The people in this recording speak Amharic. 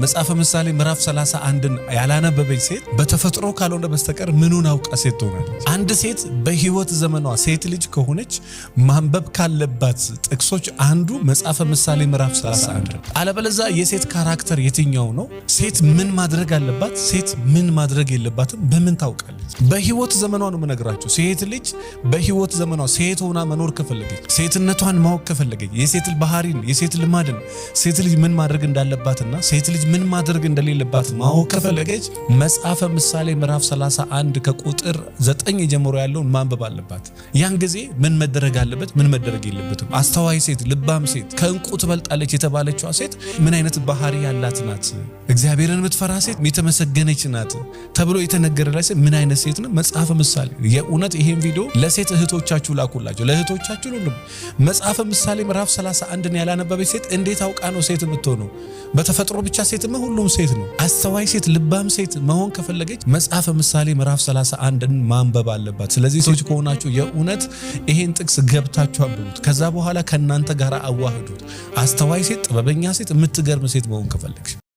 መጽሐፈ ምሳሌ ምዕራፍ 31ን ያላነበበች ሴት በተፈጥሮ ካልሆነ በስተቀር ምኑን አውቃ ሴት ትሆናለች? አንድ ሴት በህይወት ዘመኗ ሴት ልጅ ከሆነች ማንበብ ካለባት ጥቅሶች አንዱ መጽሐፈ ምሳሌ ምዕራፍ 31 ነው። አለበለዚያ የሴት ካራክተር የትኛው ነው? ሴት ምን ማድረግ አለባት፣ ሴት ምን ማድረግ የለባትም በምን ታውቃለች? በህይወት ዘመኗ ነው የምነግራችሁ። ሴት ልጅ በህይወት ዘመኗ ሴት ሆና መኖር ከፈለገች፣ ሴትነቷን ማወቅ ከፈለገች፣ የሴት ባህሪን፣ የሴት ልማድን፣ ሴት ልጅ ምን ማድረግ እንዳለባትና ሴት ልጅ ምን ማድረግ እንደሌለባት ማወቅ ከፈለገች መጽሐፈ ምሳሌ ምዕራፍ 31 ከቁጥር 9 ጀምሮ ያለውን ማንበብ አለባት። ያን ጊዜ ምን መደረግ አለበት፣ ምን መደረግ የለበትም፣ አስተዋይ ሴት፣ ልባም ሴት፣ ከእንቁ ትበልጣለች የተባለችዋ ሴት ምን አይነት ባህሪ ያላት ናት፣ እግዚአብሔርን የምትፈራ ሴት የተመሰገነች ናት ተብሎ የተነገረላት ሴት ምን አይነት ሴት ነው? መጽሐፈ ምሳሌ። የእውነት ይሄን ቪዲዮ ለሴት እህቶቻችሁ ላኩላችሁ፣ ለእህቶቻችሁ ሁሉ። መጽሐፈ ምሳሌ ምዕራፍ 31ን ያላነበበች ሴት እንዴት አውቃ ነው ሴት የምትሆነው? በተፈጥሮ ብቻ ሴት ሁሉም ሴት ነው። አስተዋይ ሴት፣ ልባም ሴት መሆን ከፈለገች መጽሐፈ ምሳሌ ምዕራፍ 31ን ማንበብ አለባት። ስለዚህ ሰዎች ከሆናችሁ የእውነት ይሄን ጥቅስ ገብታችሁ አንብቡት። ከዛ በኋላ ከናንተ ጋር አዋህዱት። አስተዋይ ሴት፣ ጥበበኛ ሴት፣ የምትገርም ሴት መሆን ከፈለግሽ